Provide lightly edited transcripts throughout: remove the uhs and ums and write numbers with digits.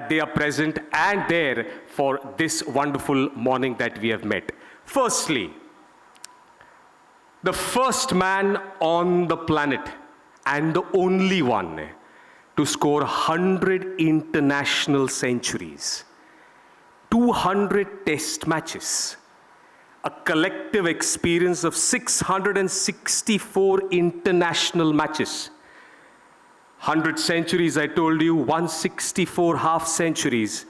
that they are present and there for this wonderful morning that we have met. Firstly, the first man on the planet and the only one to score 100 international centuries, 200 test matches, a collective experience of 664 international matches, 100 centuries, I told you, 164 half centuries,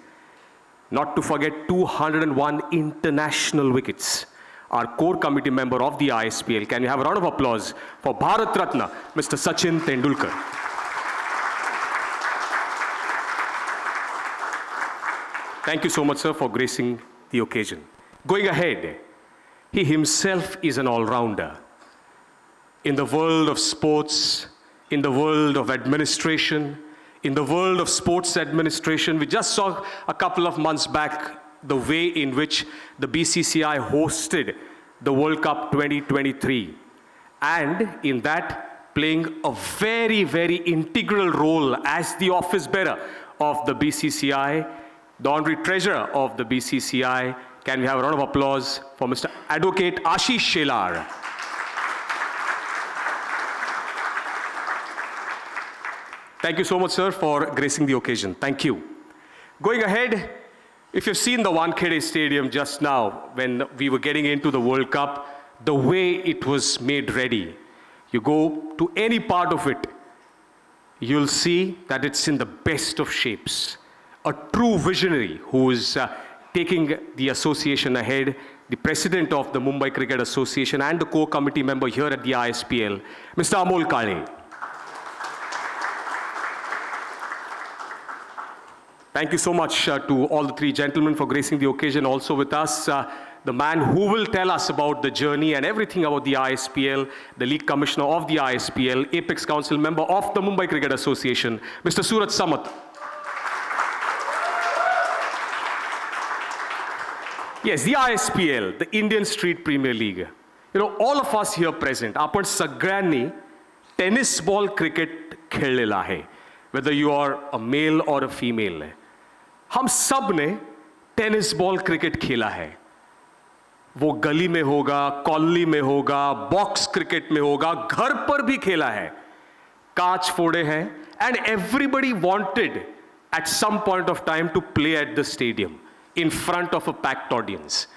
not to forget 201 international wickets. Our core committee member of the ISPL. Can you have a round of applause for Bharat Ratna, Mr. Sachin Tendulkar. Thank you so much, sir, for gracing the occasion. Going ahead, he himself is an all-rounder. In the world of sports, in the world of administration, in the world of sports administration, we just saw a couple of months back the way in which the BCCI hosted the World Cup 2023. And in that, playing a very, very integral role as the office bearer of the BCCI, the honorary treasurer of the BCCI. Can we have a round of applause for Mr. Advocate Ashish Shelar. Thank you so much, sir, for gracing the occasion. Thank you. Going ahead, if you've seen the Wankhede Stadium just now, when we were getting into the World Cup, the way it was made ready, you go to any part of it, you'll see that it's in the best of shapes. A true visionary who is taking the association ahead, the president of the Mumbai Cricket Association and the core committee member here at the ISPL, Mr. Amol Kale. Thank you so much to all the three gentlemen for gracing the occasion. Also with us, the man who will tell us about the journey and everything about the ISPL, the league commissioner of the ISPL, Apex Council member of the Mumbai Cricket Association, Mr. Suraj Samat. Yes, the ISPL, the Indian Street Premier League. You know, all of us here present, आपण सगळ्यांनी tennis ball cricket खेळलेला आहे. Whether you are a male or a female, हम सब ने tennis ball cricket खेला है. वो गली में होगा, कॉलोनी में होगा, बॉक्स क्रिकेट में होगा, घर पर भी खेला है. कांच फोड़े हैं, and everybody wanted at some point of time to play at the stadium in front of a packed audience.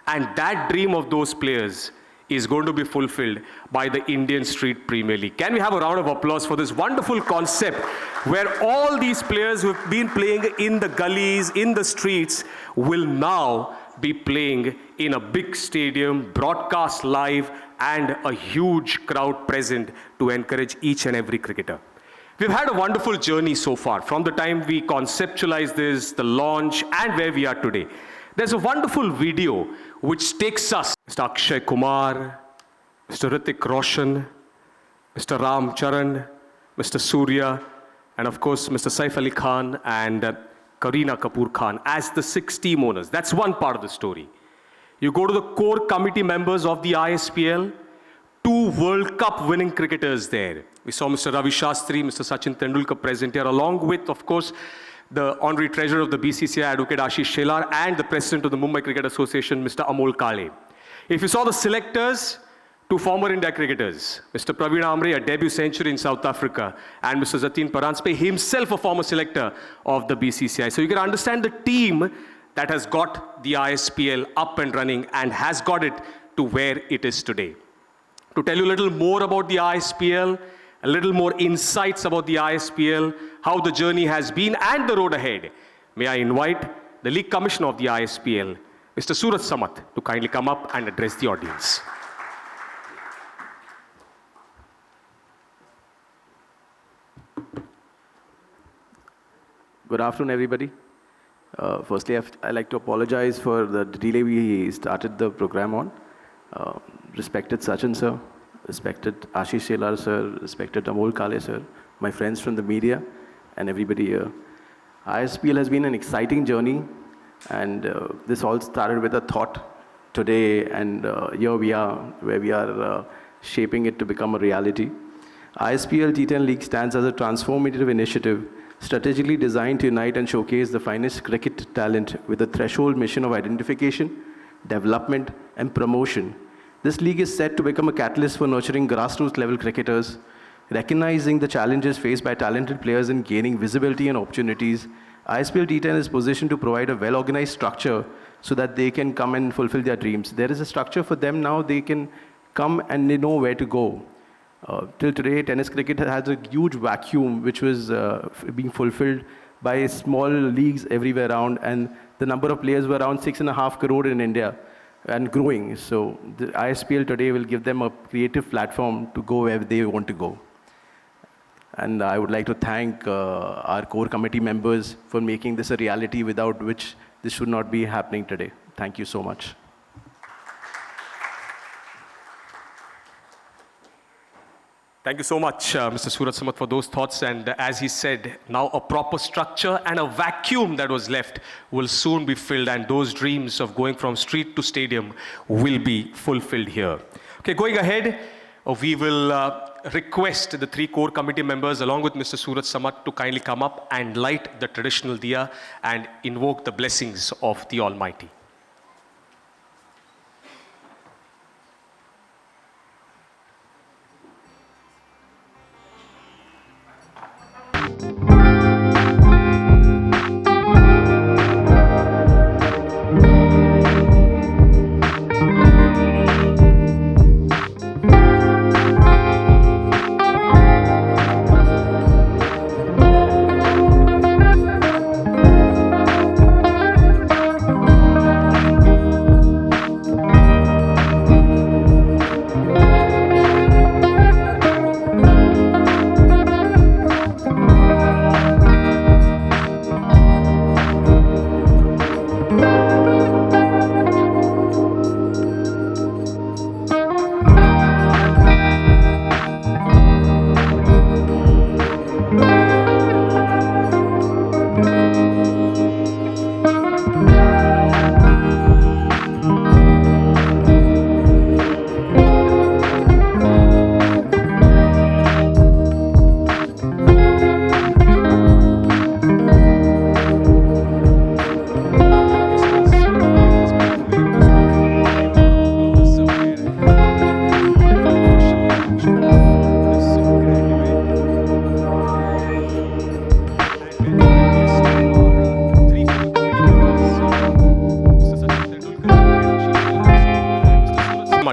And that dream of those players is going to be fulfilled by the Indian Street Premier League. Can we have a round of applause for this wonderful concept where all these players who have been playing in the gullies, in the streets, will now be playing in a big stadium, broadcast live, and a huge crowd present to encourage each and every cricketer. We've had a wonderful journey so far, from the time we conceptualized this, the launch, and where we are today. There's a wonderful video which takes us, Mr. Akshay Kumar, Mr. Hrithik Roshan, Mr. Ram Charan, Mr. Surya, and of course, Mr. Saif Ali Khan and Kareena Kapoor Khan as the 6 team owners. That's one part of the story. You go to the core committee members of the ISPL, 2 World Cup winning cricketers there. We saw Mr. Ravi Shastri, Mr. Sachin Tendulkar present here, along with, of course, the honorary treasurer of the BCCI, Advocate Ashish Shelar, and the president of the Mumbai Cricket Association, Mr. Amol Kale. If you saw the selectors, 2 former India cricketers, Mr. Praveen Amre, a debut century in South Africa, and Mr. Jatin Paranspe, himself a former selector of the BCCI. So you can understand the team that has got the ISPL up and running and has got it to where it is today. To tell you a little more about the ISPL, a little more insights about the ISPL, how the journey has been and the road ahead, may I invite the League Commissioner of the ISPL, Mr. Suraj Samat, to kindly come up and address the audience. Good afternoon, everybody. Firstly, I'd like to apologize for the delay we started the program on. Respected Sachin sir, respected Ashish Shelar sir, respected Amol Kale sir, my friends from the media, and everybody here. ISPL has been an exciting journey, and this all started with a thought today, and here we are, where we are shaping it to become a reality. ISPL T10 League stands as a transformative initiative strategically designed to unite and showcase the finest cricket talent with a threshold mission of identification, development, and promotion. This league is set to become a catalyst for nurturing grassroots level cricketers, recognizing the challenges faced by talented players in gaining visibility and opportunities. ISPL T10 is positioned to provide a well-organized structure so that they can come and fulfill their dreams. There is a structure for them now, they can come and they know where to go. Till today, tennis cricket has a huge vacuum which was being fulfilled by small leagues everywhere around, and the number of players were around 6.5 crore in India and growing. So the ISPL today will give them a creative platform to go where they want to go. And I would like to thank our core committee members for making this a reality, without which this should not be happening today. Thank you so much. Thank you so much, Mr. Surat Samat, for those thoughts. And as he said, now a proper structure and a vacuum that was left will soon be filled, and those dreams of going from street to stadium will be fulfilled here. Okay, going ahead, we will request the three core committee members along with Mr. Surat Samat to kindly come up and light the traditional diya and invoke the blessings of the Almighty.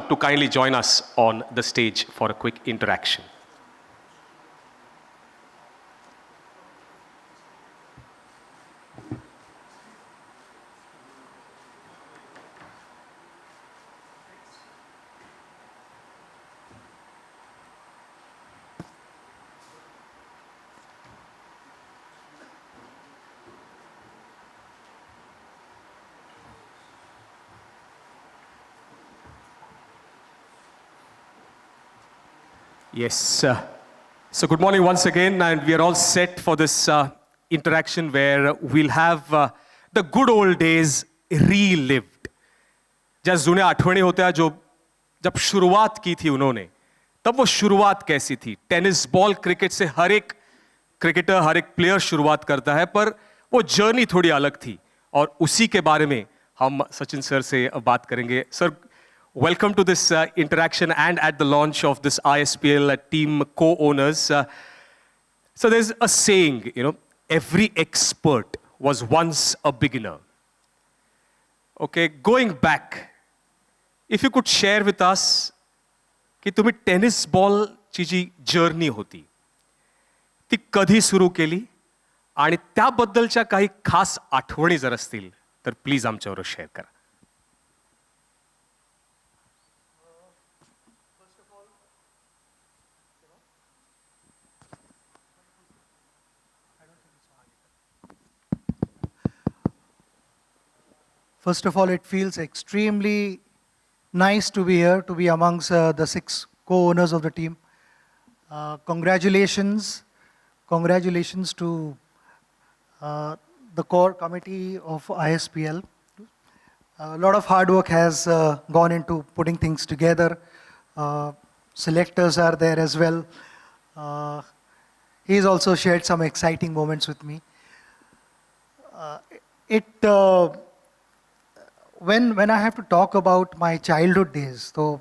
To kindly join us on the stage for a quick interaction. Yes, so good morning once again, and we are all set for this interaction where we'll have the good old days relived. जैसे जुने आठवणी होते हैं जो जब शुरुआत की थी उन्होंने, तब वो शुरुआत कैसी थी? टेनिस बॉल क्रिकेट से हर एक क्रिकेटर, हर एक प्लेयर शुरुआत करता है, पर वो जर्नी थोड़ी अलग थी, और उसी के बारे में हम सचिन सर से बात करेंगे. Sir, welcome to this interaction and at the launch of this ISPL team co-owners. So there's a saying, every expert was once a beginner. Okay, going back, if you could share with us की तुम्ही tennis बॉलची जी journey होती ती कधी सुरू केली आणि त्याबद्दलच्या काही खास आठवणी जर असतील तर प्लीज आमच्याबरोबर शेअर करा. First of all, it feels extremely nice to be here, to be amongst the 6 co-owners of the team. Congratulations to the core committee of ISPL. A lot of hard work has gone into putting things together. Selectors are there as well. he's also shared some exciting moments with me. When I have to talk about my childhood days, तो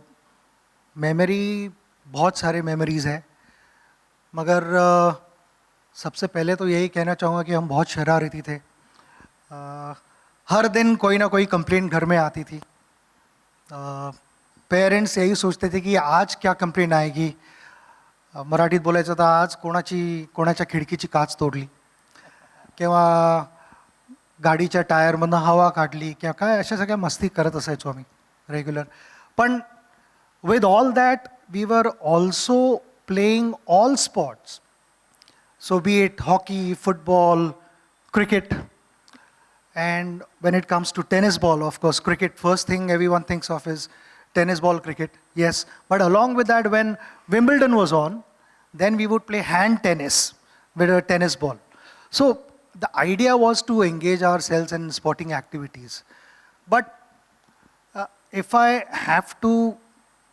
memory बहुत सारे memories है, मगर सबसे पहले तो यही कहना चाहूँगा कि हम बहुत शरारती थे. हर दिन कोई ना कोई कंप्लेंट घर में आती थी. पेरेंट्स यही सोचते थे की आज क्या कंप्लेंट आएगी. मराठीत बोलायचं तर आज कोणाच्या खिडकीची काच तोडली किंवा गाडीच्या टायरमधनं हवा काढली किंवा काय अशा सगळ्या मस्ती करत असायचो आम्ही रेग्युलर. पण with all that we were also playing all sports. So be it hockey, football, cricket, and when it comes to tennis ball, of course, cricket, first thing everyone thinks of is tennis ball cricket, yes. But along with that, when Wimbledon was on, then we would play hand tennis with a tennis ball. So the idea was to engage ourselves in sporting activities. But if I have to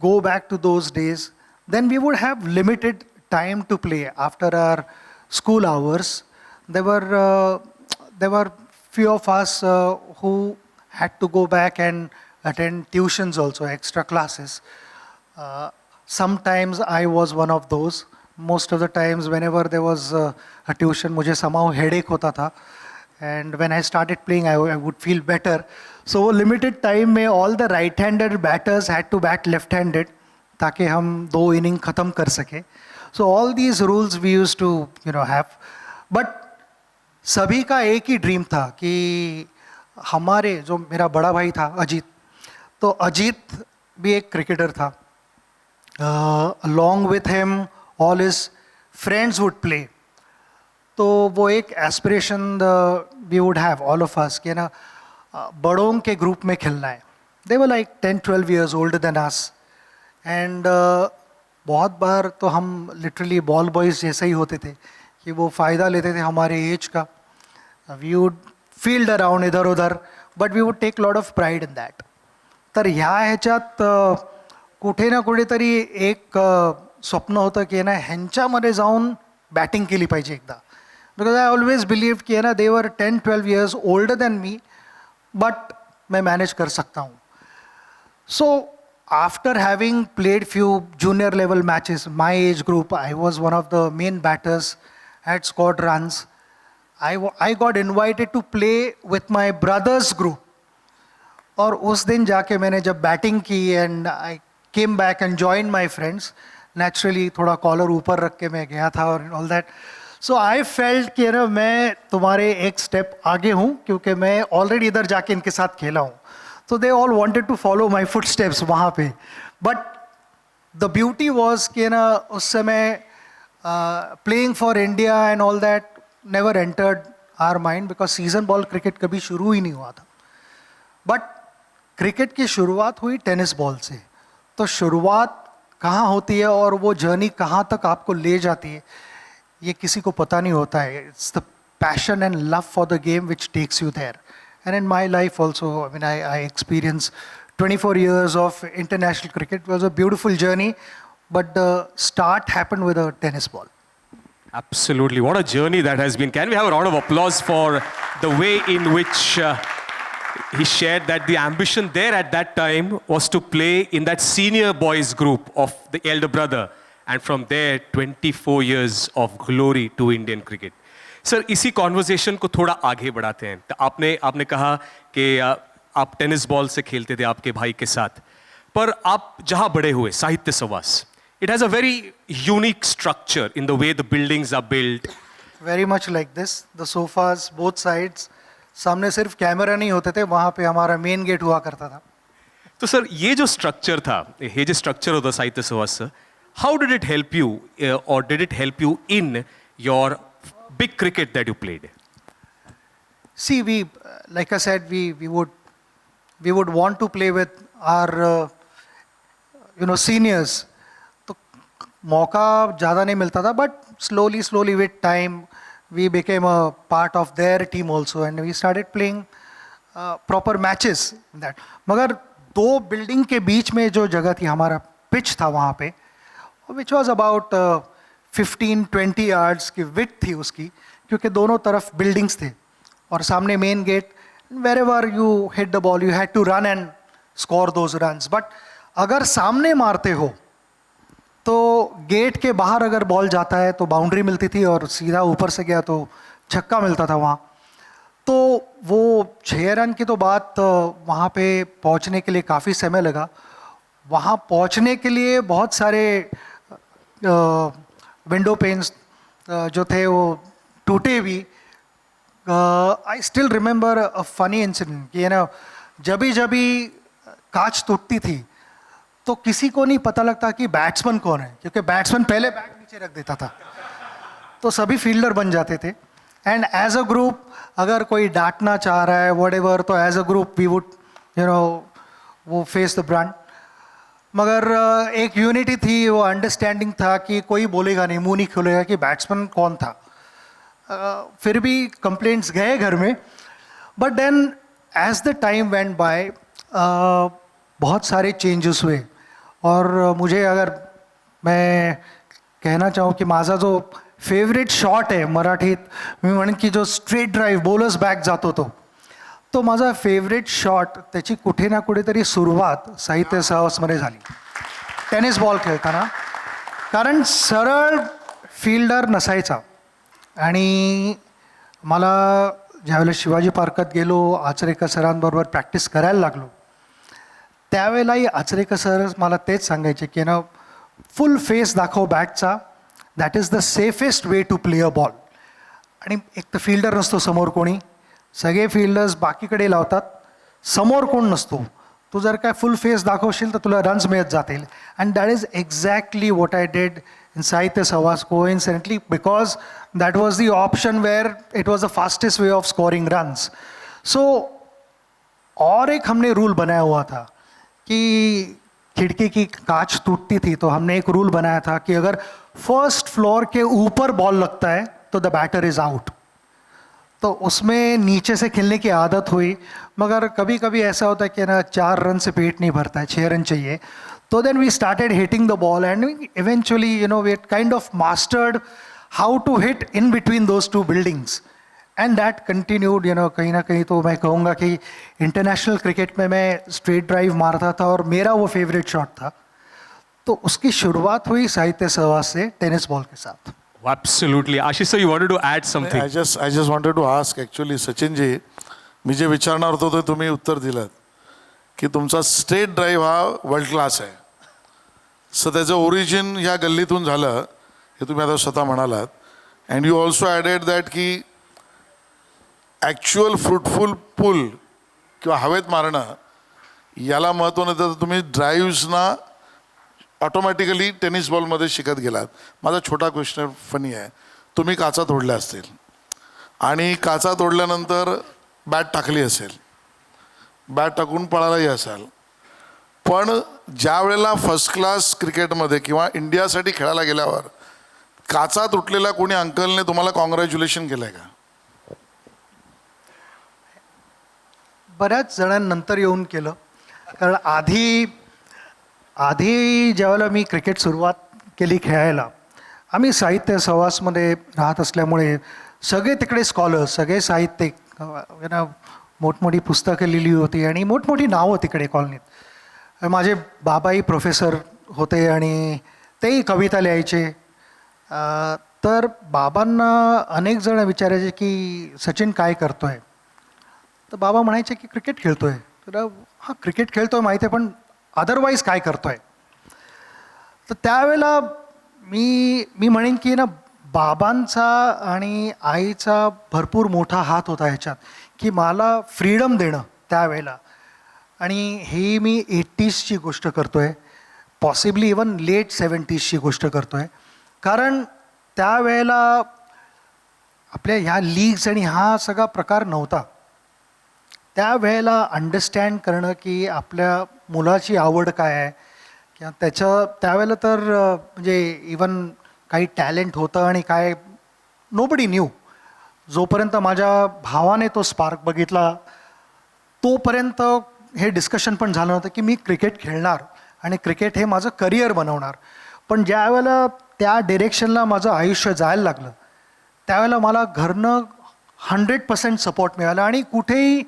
go back to those days, then we would have limited time to play after our school hours. There were few of us who had to go back and attend tuitions also, extra classes. Sometimes I was one of those. Most of the times whenever there was a tuition, मुझे somehow headache होता था. And when I started playing, I would feel better. So limited time में all the right-handed batters had to bat left-handed ताकि हम 2 innings खत्म कर सके. So all these rules we used to have. But सभी का एक ही ड्रीम था कि हमारे जो मेरा बड़ा भाई था अजीत, तो अजीत भी एक क्रिकेटर था. Along with him, all his friends would play. तो वो एक aspiration we would have, all of us, कि ना बड़ों के ग्रुप में खेलना है. They were like 10-12 years older than us. And बहुत बार तो हम literally ball boys जैसे ही होते थे कि वो फ़ायदा लेते थे हमारे एज का. We would field around इधर उधर, but we would take a lot of pride in that. तर ह्या ह्याच्यात कुठे ना कुठेतरी एक स्वप्न होतं की ना ह्यांच्यामध्ये जाऊन बॅटिंग केली पाहिजे एकदा. Because I always believed कि ना they were 10-12 years older than me, but मैं manage कर सकता हूँ. So after having played few junior level matches, my age group, I was one of the main batters, had scored runs. I got invited to play with my brother's group. और उस दिन जाके मैंने जब batting की and I came back and joined my friends, naturally थोड़ा collar ऊपर रख के मैं गया था और all that. So I felt कि ना मैं तुम्हारे एक स्टेप आगे हूँ क्योंकि मैं ऑलरेडी इधर जाके इनके साथ खेला हूँ. So they all wanted to follow my footsteps वहाँ पे. But the beauty was कि ना उस समय playing for India and all that never entered our mind because season ball cricket कभी शुरू ही नहीं हुआ था. But क्रिकेट की शुरुआत हुई टेनिस बॉल से. तो शुरुआत कहाँ होती है और वो जर्नी कहाँ तक आपको ले जाती है ये किसी को पता नहीं होता है. It's the passion and love for the game which takes you there. And in my life also I experience 24 years of international cricket. It was a beautiful journey, but the start happened with a tennis ball. Absolutely. What a journey that has been. Can we have a round of applause for the way in which he shared that the ambition there at that time was to play in that senior boys group of the elder brother, and from there 24 years of glory to Indian cricket. Sir इसी conversation को थोड़ा आगे बढ़ाते हैं. तो आपने कहा कि आप टेनिस बॉल से खेलते थे आपके भाई के साथ, पर आप जहाँ बड़े हुए साहित्य सवास, it has a very unique structure in the way the buildings are built. Very much like this. The sofas, both sides. सामने सिर्फ कैमरा नहीं होते थे, वहाँ पे हमारा मेन गेट हुआ करता था. तो सर ये जो स्ट्रक्चर था, ये जो स्ट्रक्चर होता साहित्य सवास, how did it help you or did it help you in your big cricket that you played? See, like I said, we would want to play with our seniors. तो मौका ज़्यादा नहीं मिलता था, but slowly with time we became a part of their team also and we started playing proper matches in that. मगर 2 building के बीच में जो जगह थी हमारा पिच था वहाँ पे, which was about 15-20 यार्ड्स की विड्थ थी उसकी, क्योंकि दोनों तरफ बिल्डिंग्स थे और सामने main gate. wherever you hit the ball you had to run and score those runs. But अगर सामने मारते हो तो गेट के बाहर अगर बॉल जाता है तो बाउंड्री मिलती थी, और सीधा ऊपर से गया तो छक्का मिलता था वहाँ. तो वो 6 रन की तो बात, वहाँ पे पहुँचने के लिए काफ़ी समय लगा. वहाँ पहुँचने के लिए बहुत सारे विंडो पेन्स जो थे वो टूटे भी. I still remember a funny incident कि जब कांच टूटती थी तो किसी को नहीं पता लगता कि बैट्समैन कौन है, क्योंकि बैट्समैन पहले बैट नीचे रख देता था, तो सभी फील्डर बन जाते थे. एंड एज अ ग्रुप अगर कोई डांटना चाह रहा है व्हाटएवर, तो as a group we would वो फेस द ब्रांड. मगर एक यूनिटी थी, वो अंडरस्टैंडिंग था कि कोई बोलेगा नहीं, मुंह नहीं खोलेगा कि बैट्समैन कौन था. फिर भी कंप्लेंट्स गए घर में. But then as the time went by बहुत सारे चेंजेस हुए. और मुझे अगर मैं कहना चाहूँ की माझा जो फेवरेट शॉट आहे मराठीत, मी म्हणेन की जो स्ट्रेट ड्राईव्ह बॉलर्स बॅक जातो तो माझा फेवरेट शॉट, त्याची कुठे ना कुठेतरी सुरुवात साहित्य सहवासमध्ये झाली टेनिस बॉल खेळताना. कारण सरळ फील्डर नसायचा. आणि मला ज्यावेळेला शिवाजी पार्कात गेलो, आचरेकर सरांबरोबर प्रॅक्टिस करायला लागलो, त्यावेळेलाही आचरेकर सर मला तेच सांगायचे की फुल फेस दाखव बॅटचा, that is the safest way to play a ball. आणि एक तर फील्डर नसतो समोर कोणी, सगळे फील्डर्स बाकीकडे लावतात, समोर कोण नसतो. तू जर काय फुल फेस दाखवशील तर तुला रन्स मिळत जातील. And that is exactly what I did in Sahitya Savas, coincidentally, because that was the option where it was the fastest way of scoring runs. So, और एक हमने रूल बनाया हुआ था कि खिड़की की कांच टूटती थी तो हमने एक रूल बनाया था कि अगर फर्स्ट फ्लोर के ऊपर बॉल लगता है तो द बैटर इज आउट. तो उसमें नीचे से खेलने की आदत हुई. मगर कभी कभी ऐसा होता है कि 4 रन से पेट नहीं भरता है, 6 रन चाहिए. So then we started hitting the ball, and we eventually, we kind of mastered how to hit in between those two buildings. And that continued, कहीं ना कहीं तो मैं कहूँगा कि इंटरनेशनल क्रिकेट में मैं स्ट्रेट ड्राइव मारता था और मेरा वो फेवरेट शॉट था. तो उसकी शुरुआत हुई साहित्य सहवास से टेनिस बॉल के साथ. Absolutely. Ashish sir, you wanted to add something. I just wanted to ask actually, Sachin ji, मी जे विचारणार होतो ते तुम्ही उत्तर दिलं की तुमचा स्ट्रेट ड्राईव्ह हा वर्ल्ड क्लास आहे. सो त्याचं ओरिजिन ह्या गल्लीतून झालं हे तुम्ही आता स्वतः म्हणालात. And you also added that की ॲक्च्युअल फ्रुटफुल पुल किंवा हवेत मारणं याला महत्त्व न देता तुम्ही ड्राईव्हजना ऑटोमॅटिकली टेनिस बॉलमध्ये शिकत गेलात. माझा छोटा क्वेश्चन फनी आहे, तुम्ही काचा तोडल्या असतील आणि काचा तोडल्यानंतर बॅट टाकली असेल, बॅट टाकून पळालाही असाल, पण ज्या वेळेला फर्स्ट क्लास क्रिकेटमध्ये किंवा इंडियासाठी खेळायला गेल्यावर काचा तुटलेल्या कोणी अंकलने तुम्हाला कॉंग्रॅच्युलेशन केलं आहे का? बऱ्याच जणांनंतर येऊन केलं. कारण आधी ज्यावेळेला मी क्रिकेट सुरुवात केली खेळायला, आम्ही साहित्य सहवासमध्ये राहत असल्यामुळे सगळे तिकडे स्कॉलर्स, सगळे साहित्यिक, मोठमोठी पुस्तकं लिहिली होती आणि मोठमोठी नावं तिकडे कॉलनीत. माझे बाबाही प्रोफेसर होते आणि तेही कविता लिहायचे. तर बाबांना अनेक जण विचारायचे की सचिन काय करतोय, तर बाबा म्हणायचे की क्रिकेट खेळतोय. तर हां क्रिकेट खेळतोय माहिती आहे, पण अदरवाईज काय करतोय. तर त्यावेळेला मी म्हणेन की बाबांचा आणि आईचा भरपूर मोठा हात होता ह्याच्यात, की मला फ्रीडम देणं त्यावेळेला. आणि ही मी 80sची गोष्ट करतोय, पॉसिबली इवन लेट 70sची गोष्ट करतोय. कारण त्यावेळेला आपल्या ह्या लीग्स आणि हा सगळा प्रकार नव्हता. त्यावेळेला अंडरस्टँड करणं की आपल्या मुलाची आवड काय आहे किंवा त्यावेळेला तर म्हणजे इवन काही टॅलेंट होतं आणि काय नोबडी न्यू. जोपर्यंत माझ्या भावाने तो स्पार्क बघितला तोपर्यंत हे डिस्कशन पण झालं नव्हतं की मी क्रिकेट खेळणार आणि क्रिकेट हे माझं करिअर बनवणार. पण ज्या वेळेला त्या डिरेक्शनला माझं आयुष्य जायला लागलं त्यावेळेला मला घरनं 100% सपोर्ट मिळाला आणि कुठेही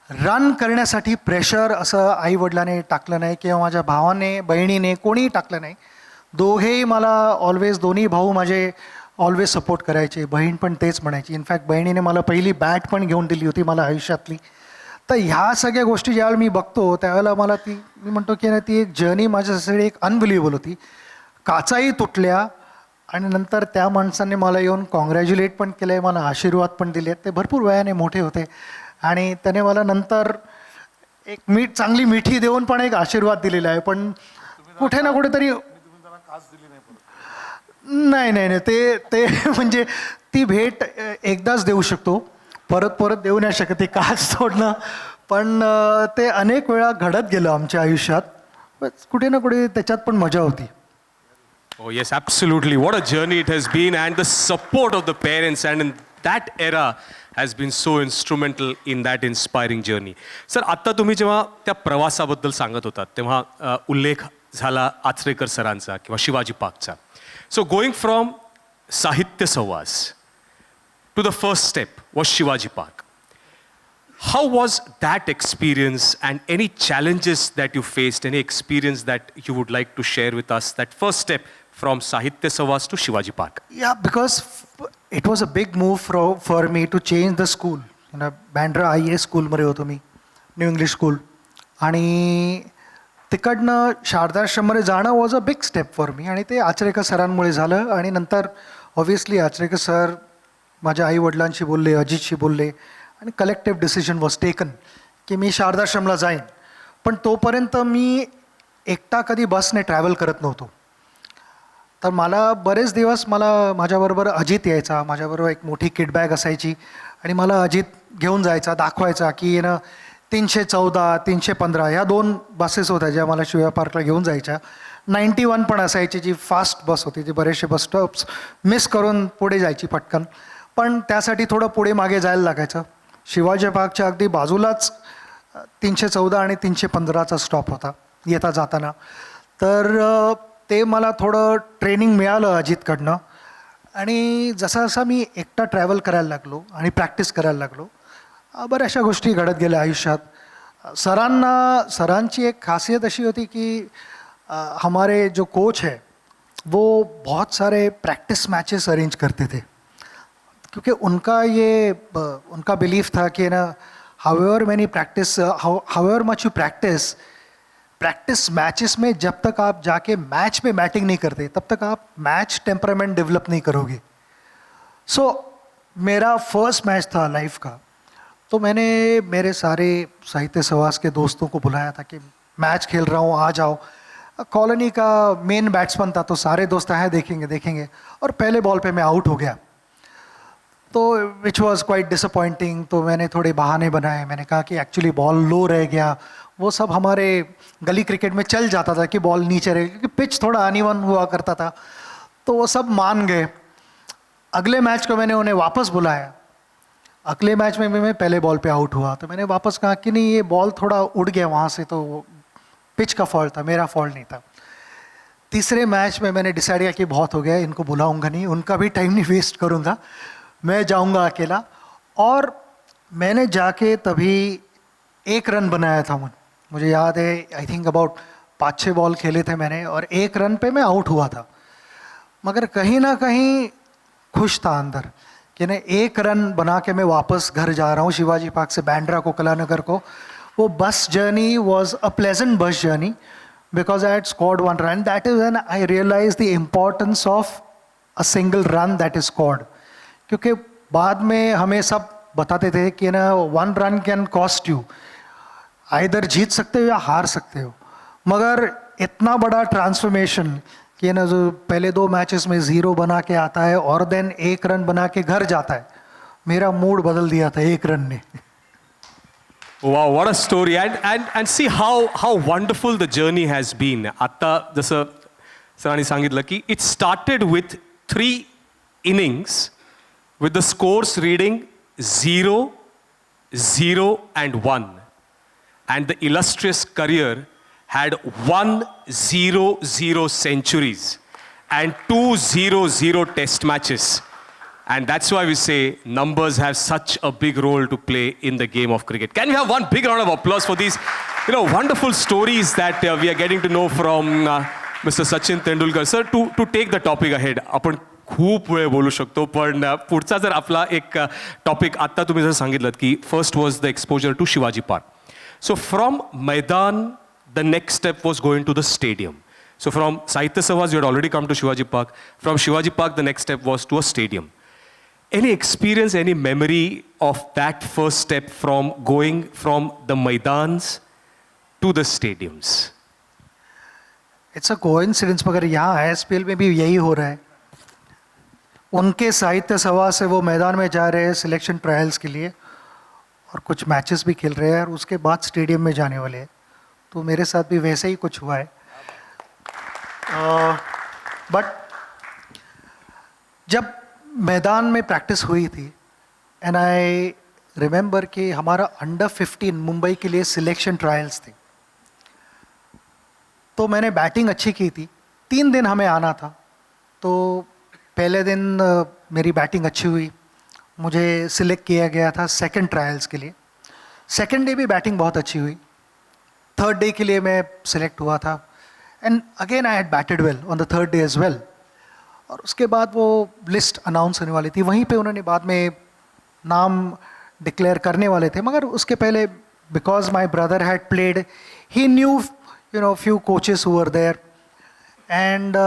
रन करण्यासाठी प्रेशर असं आईवडिलांनी टाकलं नाही किंवा माझ्या भावाने बहिणीने कोणीही टाकलं नाही. दोघेही मला ऑलवेज, दोन्ही भाऊ माझे ऑलवेज सपोर्ट करायचे, बहीण पण तेच म्हणायची. इनफॅक्ट बहिणीने मला पहिली बॅट पण घेऊन दिली होती मला आयुष्यातली. तर ह्या सगळ्या गोष्टी ज्यावेळेला मी बघतो त्यावेळेला मला मी म्हणतो की ना, ती एक जर्नी माझ्यासाठी एक अनबिलिव्हेबल होती. काचाही तुटल्या आणि नंतर त्या माणसांनी मला येऊन कॉंग्रॅच्युलेट पण केलं आहे, मला आशीर्वाद पण दिले. ते भरपूर वयाने मोठे होते आणि त्याने मला नंतर एक चांगली मिठी देऊन पण एक आशीर्वाद दिलेला आहे. पण कुठे ना कुठेतरी नाही नाही नाही ते म्हणजे ती भेट एकदाच देऊ शकतो, परत परत देऊ नाही शकत ती काच सोडणं. पण ते अनेक वेळा घडत गेलं आमच्या आयुष्यात. कुठे ना कुठे त्याच्यात पण मजा होती. Oh, yes, absolutely. What a journey it has been, and the support of the parents and in that era has been so instrumental in that inspiring journey. Sir, आता तुम्ही जेव्हा त्या प्रवासाबद्दल सांगत होतात तेव्हा उल्लेख झाला आचरेकर सरांचा किंवा शिवाजी पार्कचा. So going from साहित्य सहवास to the first step was Shivaji Park. How was that experience and any challenges that you faced, any experience that you would like to share with us, that first step from Sahitya Savas to Shivaji Park? Yeah, because it was a big move for me to change the school. You know, Bandra IAS स्कूलमध्ये होतो मी, new English school. आणि तिकडनं शारदाश्रममध्ये जाणं was a big step for me. आणि ते आचरेकर सरांमुळे झालं. आणि नंतर ऑब्व्हियसली आचरेकर सर माझ्या आईवडिलांशी बोलले, अजितशी बोलले आणि कलेक्टिव्ह डिसिजन वॉज टेकन की मी शारदाश्रमला जाईन. पण तोपर्यंत मी एकटा कधी बसने ट्रॅव्हल करत नव्हतो. तर मला बरेच दिवस माझ्याबरोबर अजित यायचा, माझ्याबरोबर एक मोठी किट बॅग असायची आणि मला अजित घेऊन जायचा, दाखवायचा की ना 314, 315 ह्या 2 बसेस होत्या ज्या मला शिवाजी पार्कला घेऊन जायच्या. 91 पण असायची जी फास्ट बस होती, जी बरेचसे बस स्टॉप्स मिस करून पुढे जायची पटकन. पण त्यासाठी थोडं पुढे मागे जायला लागायचं. शिवाजी पार्कच्या अगदी बाजूलाच 314 आणि 315चा स्टॉप होता येता जाताना. तर ते मला थोडं ट्रेनिंग मिळालं अजितकडनं. आणि जसा जसा मी एकटा ट्रॅव्हल करायला लागलो आणि प्रॅक्टिस करायला लागलो, बऱ्याचशा गोष्टी घडत गेल्या आयुष्यात. सरांची एक खासियत अशी होती की हमारे जो कोच है वो बहुत सारे प्रैक्टिस मैचेस अरेंज करते थे, क्योंकि उनका बिलीफ था कि ना however much you practice matches में जब तक आप जाके मैच में बैटिंग नहीं करते तब तक आप मैच टेम्परामेंट डेवलप नहीं करोगे. सो मेरा फर्स्ट मैच था लाइफ का. तो मैंने मेरे सारे साहित्य सहवास के दोस्तों को बुलाया था कि मैच खेल रहा हूँ, आ जाओ. कॉलोनी का मेन बैट्समैन था तो सारे दोस्त आए देखेंगे. और पहले बॉल पे मैं आउट हो गया, तो विच वॉज क्वाइट डिसअपॉइंटिंग. तो मैंने थोड़े बहाने बनाए. मैंने कहा कि एक्चुअली बॉल लो रह गया. वो सब हमारे गली क्रिकेट में चल जाता था कि बॉल नीचे रहे, क्योंकि पिच थोड़ा अनइवन हुआ करता था. तो वो सब मान गए. अगले मैच को मैंने उन्हें वापस बुलाया. अगले मैच में भी मैं पहले बॉल पे आउट हुआ. तो मैंने वापस कहा कि नहीं, ये बॉल थोड़ा उड़ गया वहाँ से, तो पिच का फॉल्ट था, मेरा फॉल्ट नहीं था. तीसरे मैच में मैंने डिसाइड किया कि बहुत हो गया, इनको बुलाऊंगा नहीं, उनका भी टाइम नहीं वेस्ट करूँगा, मैं जाऊँगा अकेला. और मैंने जाके तभी 1 रन बनाया था. मुझे याद है, आई थिंक अबाउट 5-6 बॉल खेले थे मैंने और 1 रन पे मैं आउट हुआ था. मगर कहीं ना कहीं खुश था अंदर कि ना 1 रन बना के मैं वापस घर जा रहा हूँ शिवाजी पार्क से बैंड्रा को, कलानगर को. वो bus journey was a pleasant bus journey because I had scored 1 run. That is when I realise the importance of a single run that is scored. क्योंकि बाद में हमें सब बताते थे कि ना 1 run can cost you, either जीत सकते हो या हार सकते हो. मगर इतना बड़ा ट्रांसफॉर्मेशन कि ना जो पहले 2 मैचेस में 0 बना के आता है और देन 1 रन बना के घर जाता है, मेरा मूड बदल दिया था 1 रन ने. Wow, what a story. And see how wonderful the journey has been. आता जसं सरांनी सांगितलं की it started with 3 innings with the scores reading 0, 0 and 1. And the illustrious career had 100 centuries. and 2-0 test matches. And that's why we say numbers have such a big role to play in the game of cricket. Can we have one big round of applause for these, wonderful stories that we are getting to know from Mr. Sachin Tendulkar. Sir, to take the topic ahead, आपण खूप वेळ बोलू शकतो, पण पुढचा जर आपला एक टॉपिक आत्ता तुम्ही जर सांगितलं की first was the exposure to Shivaji Park. So from maidan the next step was going to the stadium. So from Sahitya Savas, you had already come to Shivaji Park. From Shivaji Park, the next step was to a stadium. Any experience, any memory of that first step from going from the Maidans to the stadiums? It's a coincidence, मगर यहाँ ISPL में भी यही हो रहा है. उनके साहित्य सभा से वो मैदान में जा रहे हैं सिलेक्शन ट्रायल्स के लिए और कुछ मैचेस भी खेल रहे हैं और उसके बाद स्टेडियम में जाने वाले हैं. तो मेरे साथ भी वैसे ही कुछ हुआ है. बट जब मैदान में प्रैक्टिस हुई थी एंड आई रिमेंबर कि हमारा अंडर 15 मुंबई के लिए सिलेक्शन ट्रायल्स थे, तो मैंने बैटिंग अच्छी की थी. 3 दिन हमें आना था, तो पहले दिन मेरी बैटिंग अच्छी हुई, मुझे सिलेक्ट किया गया था सेकंड ट्रायल्स के लिए. सेकंड डे भी बैटिंग बहुत अच्छी हुई. थर्ड डे के लिए मैं सिलेक्ट हुआ था and again I had batted well on the third day as well. और उसके बाद वो लिस्ट अनाउंस होने वाली थी, वहीं पे उन्होंने बाद में नाम डिक्लेयर करने वाले थे, मगर उसके पहले because my brother had played, he knew few coaches who were there and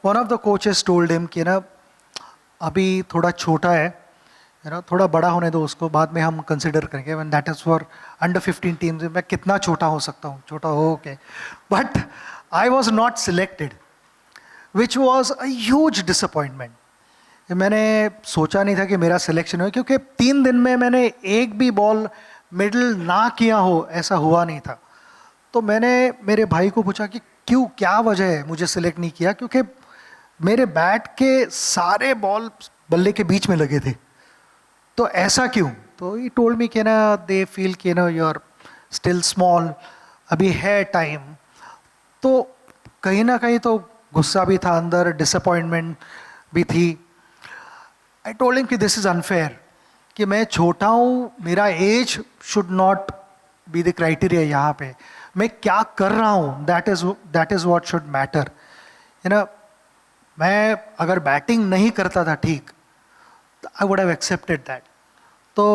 one of the coaches told him कि ना अभी थोड़ा छोटा है, थोड़ा बड़ा होने दो उसको, बाद में हम कंसिडर करेंगे. When that is for under 15 teams. मैं कितना छोटा हो सकता हूँ, छोटा हो के. But I was not selected, which was a huge disappointment. मैंने सोचा नहीं था कि मेरा सिलेक्शन हो, क्योंकि 3 दिन में मैंने एक भी बॉल मिडल ना किया हो ऐसा हुआ नहीं था. तो मैंने मेरे भाई को पूछा कि क्यों, क्या वजह है मुझे सिलेक्ट नहीं किया, क्योंकि मेरे बैट के सारे बॉल बल्ले के बीच में लगे थे, तो ऐसा क्यों. तो ही टोल्ड मी कि ना दे फील कि यू आर स्टिल स्मॉल, अभी है टाइम. तो कहीं ना कहीं तो गुस्सा भी था अंदर, डिसअपॉइंटमेंट भी थी. आई टोल्ड हिम कि दिस इज़ अनफेयर, कि मैं छोटा हूँ, मेरा age should not be the criteria. यहाँ पे मैं क्या कर रहा हूँ, that is what should matter. मैं अगर बैटिंग नहीं करता था ठीक, I would have accepted that. तो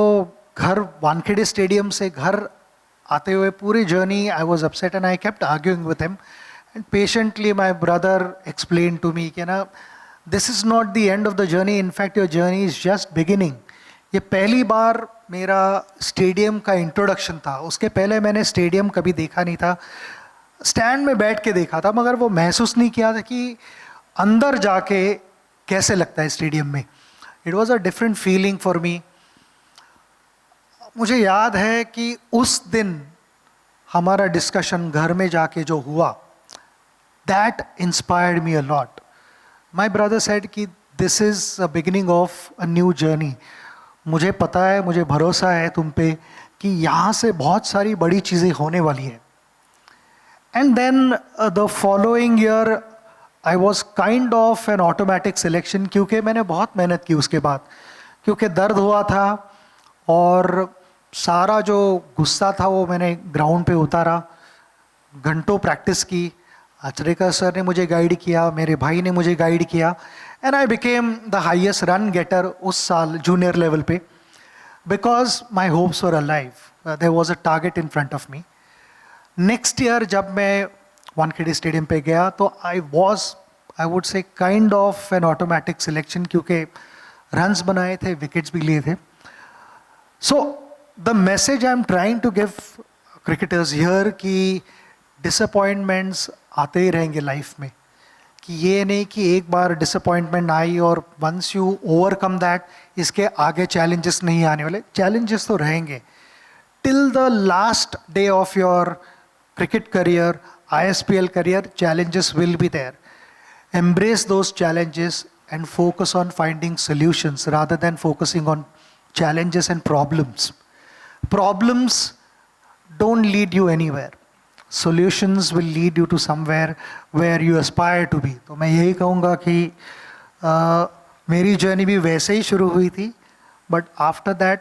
घर वानखेड़े स्टेडियम से घर आते हुए पूरी journey I was upset and I kept arguing with him and patiently my brother explain to me कि ना this is not the end of the journey, in fact your journey is just beginning. ये पहली बार मेरा stadium का introduction था, उसके पहले मैंने स्टेडियम कभी देखा नहीं था. स्टैंड में बैठ के देखा था, मगर वो महसूस नहीं किया था कि अंदर जाके कैसे लगता है स्टेडियम में. It was a different feeling for me. मुझे याद है कि उस दिन हमारा डिस्कशन घर में जाके जो हुआ, that inspired me a lot. My brother said कि this is a beginning of a new journey. मुझे पता है, मुझे भरोसा है तुम पे कि यहाँ से बहुत सारी बड़ी चीज़ें होने वाली हैं. And then the following year I was kind of an automatic selection, क्योंकि मैंने बहुत मेहनत की उसके बाद, क्योंकि दर्द हुआ था और सारा जो गुस्सा था वो मैंने ग्राउंड पे उतारा. घंटों प्रैक्टिस की, आचरेकर सर ने मुझे गाइड किया, मेरे भाई ने मुझे गाइड किया and I became the highest run getter उस साल जूनियर लेवल पे, because my hopes were alive. There was a target in front of me. Next year जब मैं वानखेड़े स्टेडियम पे गया तो I would say kind of an automatic selection, क्योंकि runs बनाए थे, विकेट्स भी लिए थे. So the message I am trying to give cricketers here कि डिसअपॉइंटमेंट्स आते ही रहेंगे लाइफ में, कि ये नहीं कि एक बार डिसअपॉइंटमेंट आई और वंस यू ओवरकम दैट, इसके आगे चैलेंजेस नहीं आने वाले. चैलेंजेस तो रहेंगे till the last day of your cricket career, ISPL career. Challenges will be there. Embrace those challenges and focus on finding solutions rather than focusing on challenges and problems. Problems don't lead you anywhere. solutions will lead you to somewhere where you aspire to be. तो मैं यही कहूँगा कि मेरी journey भी वैसे ही शुरू हुई थी, but after that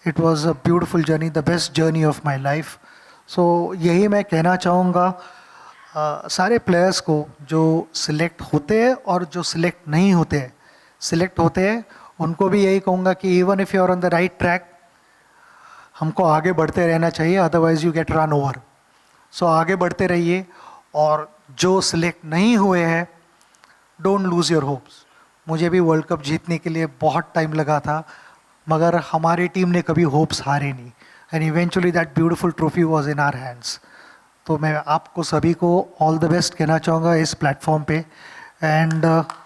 it was a beautiful journey, the best journey of my life. So यही मैं कहना चाहूँगा सारे प्लेयर्स को जो सिलेक्ट होते हैं और जो सिलेक्ट नहीं होते हैं, सिलेक्ट होते हैं उनको भी यही कहूँगा कि even if you are on the right track, हमको आगे बढ़ते रहना चाहिए, otherwise you get run over. So आगे बढ़ते रहिए, और जो सिलेक्ट नहीं हुए हैं डोंट लूज़ योर होप्स. मुझे भी वर्ल्ड कप जीतने के लिए बहुत टाइम लगा था, मगर हमारी टीम ने कभी होप्स हारे नहीं, and eventually that beautiful trophy was in our hands. तो मैं आपको सभी को ऑल द बेस्ट कहना चाहूँगा इस प्लेटफॉर्म पे, and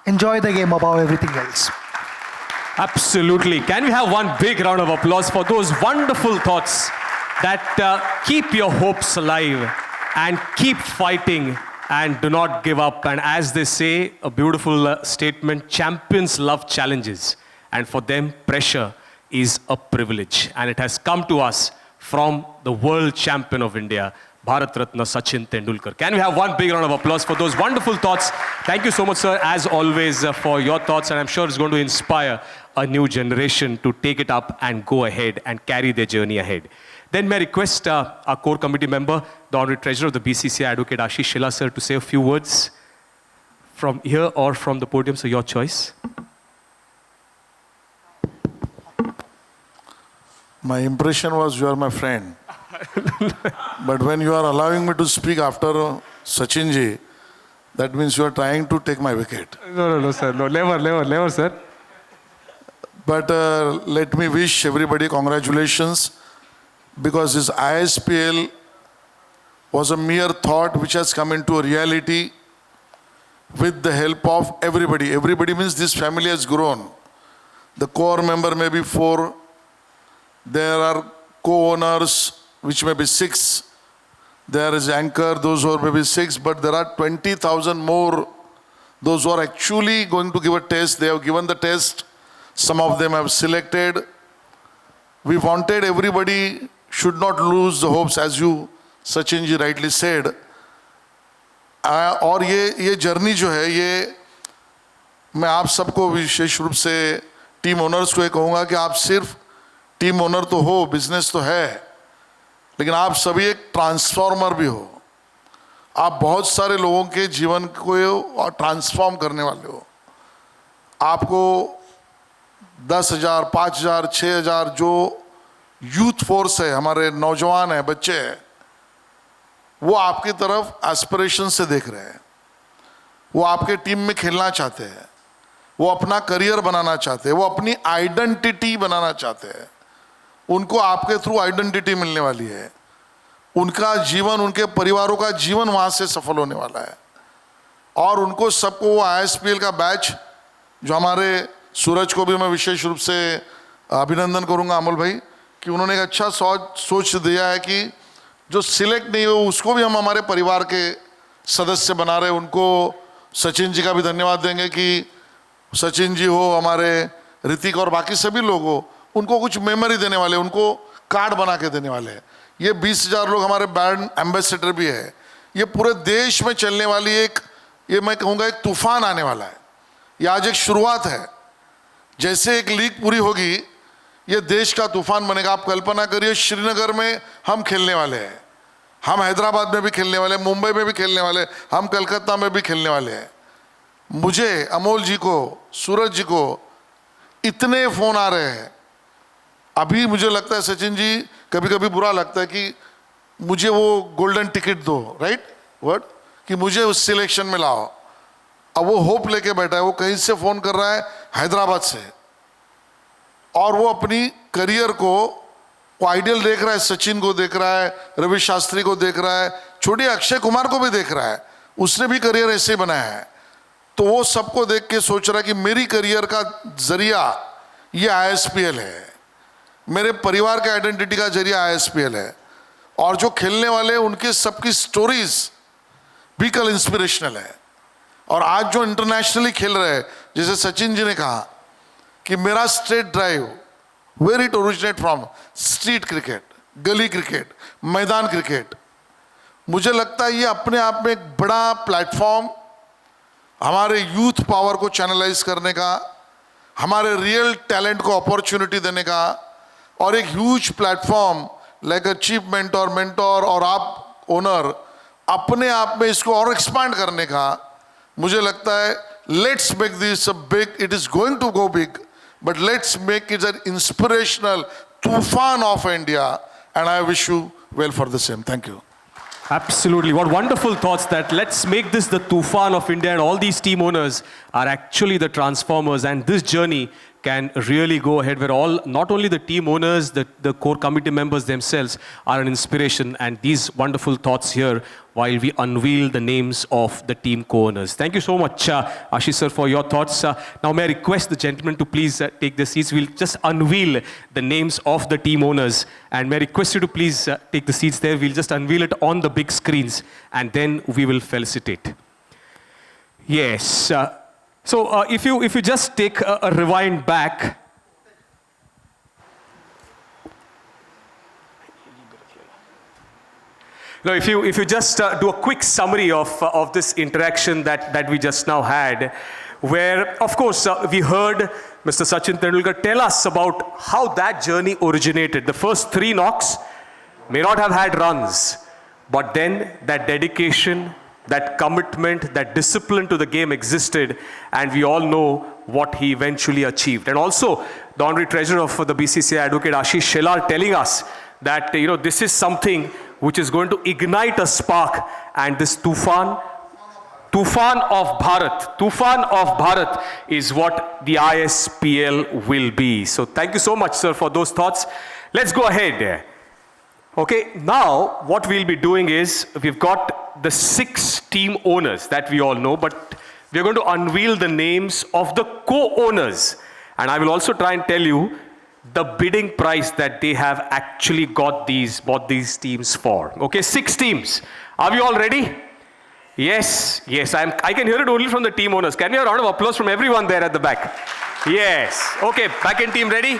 enjoy the game about everything else. Absolutely. Can we have one big round of applause for those wonderful thoughts that keep your hopes alive and keep fighting and do not give up. And as they say, a beautiful statement, champions love challenges. And for them, pressure is a privilege. And it has come to us from the world champion of India, Bharat Ratna Sachin Tendulkar. Can we have one big round of applause for those wonderful thoughts? Thank you so much, sir, as always, for your thoughts. And I'm sure it's going to inspire a new generation to take it up and go ahead and carry their journey ahead. Then may I request our core committee member, the Honorary Treasurer of the BCCI, Advocate Ashish Shela, sir, to say a few words from here or from the podium, so your choice. My impression was you are my friend. But when you are allowing me to speak after Sachin ji, that means you are trying to take my wicket. No, sir. No, never, sir. But let me wish everybody congratulations, because this ISPL was a mere thought which has come into a reality with the help of everybody. Everybody means this family has grown. The core member may be 4. There are co-owners, which may be 6. There is anchor, those who are maybe 6, but there are 20,000 more, those who are actually going to give a test. They have given the test. Some of them have selected. We wanted everybody should not lose the hopes, as you, Sachin ji, rightly said. और ये journey जो है, ये मैं आप सबको विशेष रूप से टीम ओनर्स को ये कहूँगा कि आप सिर्फ टीम ओनर तो हो, बिजनेस तो है, लेकिन आप सभी एक ट्रांसफॉर्मर भी हो. आप बहुत सारे लोगों के जीवन को ट्रांसफॉर्म करने वाले हो. आपको 10,000, 5,000, 6,000 जो यूथ फोर्स है, हमारे नौजवान हैं, बच्चे हैं, वो आपकी तरफ एस्पिरेशन से देख रहे हैं. वो आपके टीम में खेलना चाहते हैं, वो अपना करियर बनाना चाहते हैं, वो अपनी आइडेंटिटी बनाना चाहते हैं. उनको आपके थ्रू आइडेंटिटी मिलने वाली है. उनका जीवन, उनके परिवारों का जीवन वहाँ से सफल होने वाला है. और उनको सबको वो ISPL का बैच, जो हमारे सूरज को भी मैं विशेष रूप से अभिनंदन करूँगा, अमोल भाई, कि उन्होंने एक अच्छा सोच दिया है कि जो सिलेक्ट नहीं हो उसको भी हम हमारे परिवार के सदस्य बना रहे. उनको सचिन जी का भी धन्यवाद देंगे कि सचिन जी हो, हमारे ऋतिक और बाकी सभी लोग हो, उनको कुछ मेमोरी देने वाले, उनको कार्ड बना के देने वाले हैं. ये 20,000 लोग हमारे ब्रांड एम्बेसडर भी है. ये पूरे देश में चलने वाली एक, ये मैं कहूँगा एक तूफान आने वाला है. ये आज एक शुरुआत है. जैसे एक लीग पूरी होगी, ये देश का तूफान बनेगा. आप कल्पना करिए, श्रीनगर में हम खेलने वाले हैं, हम हैदराबाद में भी खेलने वाले हैं, मुंबई में भी खेलने वाले हैं, हम कलकत्ता में भी खेलने वाले हैं. मुझे, अमोल जी को, सूरज जी को इतने फ़ोन आ रहे हैं. अभी मुझे लगता है सचिन जी, कभी कभी बुरा लगता है कि मुझे वो गोल्डन टिकट दो, राइट वर्ड, कि मुझे उस सिलेक्शन में लाओ. अब वो होप लेके बैठा है. वो कहीं से फ़ोन कर रहा है, हैदराबाद से, और वो अपनी करियर को, वो आइडियल देख रहा है. सचिन को देख रहा है, रवि शास्त्री को देख रहा है, छोटे अक्षय कुमार को भी देख रहा है. उसने भी करियर ऐसे बनाया है. तो वो सबको देख के सोच रहा है कि मेरी करियर का जरिया ये ISPL है, मेरे परिवार के आइडेंटिटी का जरिया ISPL है. और जो खेलने वाले, उनके सबकी स्टोरीज भी कल इंस्पिरेशनल है. और आज जो इंटरनेशनली खेल रहे हैं, जैसे सचिन जी ने कहा कि मेरा straight drive, where it originate from, street cricket, gali cricket, maidan cricket, मुझे लगता है ये अपने आप में एक बड़ा प्लेटफॉर्म, हमारे यूथ पावर को चैनलाइज करने का, हमारे रियल टैलेंट को अपॉर्चुनिटी देने का, और एक huge platform like a chief mentor और आप ओनर अपने आप में इसको और एक्सपांड करने का। मुझे लगता है let's make this a big, it is going to go big, but let's make it an inspirational toofan of India, and I wish you well for the same. Thank you. Absolutely. What wonderful thoughts that let's make this the Tufan of India, and all these team owners are actually the transformers, and this journey can really go ahead where all, not only the team owners, the core committee members themselves are an inspiration, and these wonderful thoughts here while we unveil the names of the team co-owners. Thank you so much, Ashish sir, for your thoughts. Now may I request the gentlemen to please take the seats. We'll just unveil the names of the team owners, and may I request you to please take the seats there. We'll just unveil it on the big screens, and then we will felicitate. Yes. So if you just take a rewind back. Now, if you just do a quick summary of this interaction that we just now had, where, of course, we heard Mr. Sachin Tendulkar tell us about how that journey originated. The first 3 knocks may not have had runs, but then that dedication, that commitment, that discipline to the game existed, and we all know what he eventually achieved. And also, the Honorary Treasurer of the BCCI, Advocate Ashish Shelar, telling us that this is something which is going to ignite a spark, and this Tufan of Bharat is what the ISPL will be. So thank you so much, sir, for those thoughts. Let's go ahead. Okay, now what we'll be doing is, we've got the 6 team owners that we all know, but we're going to unveil the names of the co-owners. And I will also try and tell you the bidding price that they have actually bought these teams for. Okay, 6 teams. Are we all ready? Yes, I can hear it only from the team owners. Can we have a round of applause from everyone there at the back? Yes. Okay, back in team ready?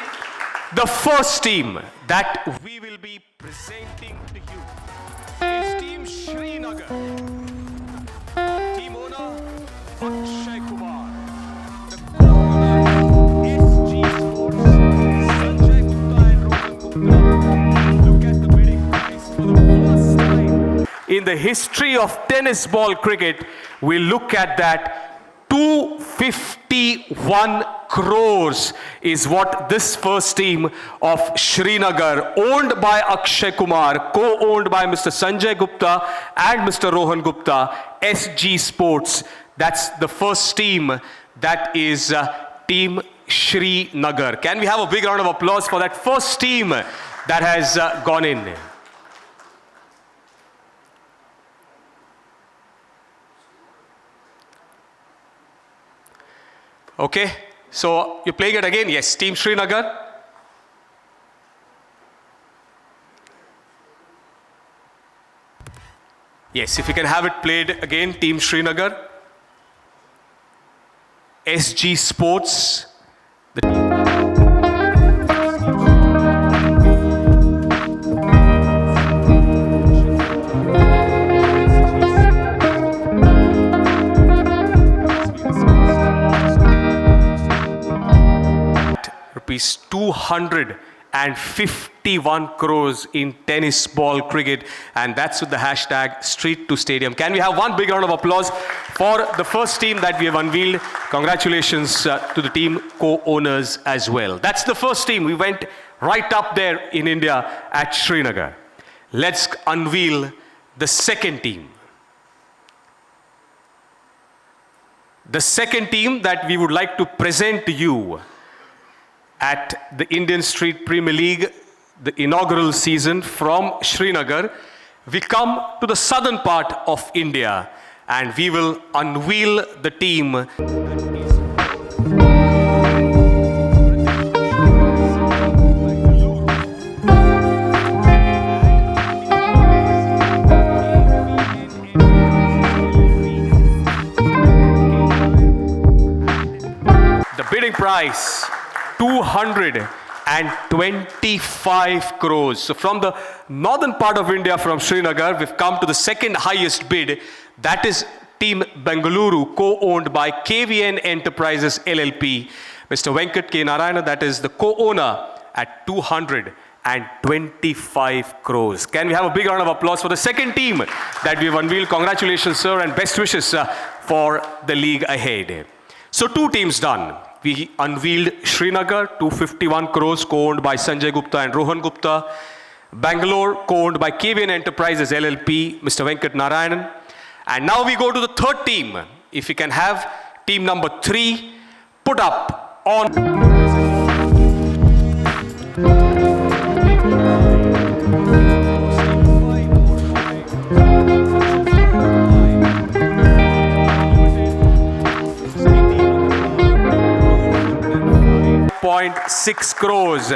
The first team that we will be presenting to you is Team Srinagar. Team owner, Akshay Kumar. The co-owner, SG Sports, Sanjay Gupta and Rohan Gupta. Look at the bidding price. For the first time in the history of tennis ball cricket, we look at that. 251 crores is what this first team of Srinagar, owned by Akshay Kumar, co-owned by Mr. Sanjay Gupta and Mr. Rohan Gupta, SG Sports. That's the first team that is Team Srinagar. Can we have a big round of applause for that first team that has gone in? Okay, so you're playing it again? Yes, Team Srinagar. Yes, if you can have it played again, Team Srinagar. SG Sports. The team. Rupees 251 crores in tennis ball cricket, and that's with the hashtag Street to Stadium. Can we have one big round of applause for the first team that we have unveiled? Congratulations to the team co-owners as well. That's the first team. We went right up there in India at Srinagar. Let's unveil the second team. The second team that we would like to present to you at the Indian Street Premier League, the inaugural season from Srinagar. We come to the southern part of India, and we will unveil the team. The bidding price, 251 and 25 crores. So from the northern part of India, from Srinagar, we've come to the second highest bid. That is Team Bengaluru, co-owned by KVN Enterprises LLP. Mr. Venkat K. Narayana, that is the co-owner, at 225 crores. Can we have a big round of applause for the second team that we've unveiled? Congratulations, sir, and best wishes for the league ahead. So 2 teams done. We unveiled Srinagar, 251 crores, co-owned by Sanjay Gupta and Rohan Gupta. Bangalore, co-owned by KVN Enterprises LLP, Mr. Venkat Narayanan. And now we go to the third team. If we can have team number 3 put up on. .6 crores.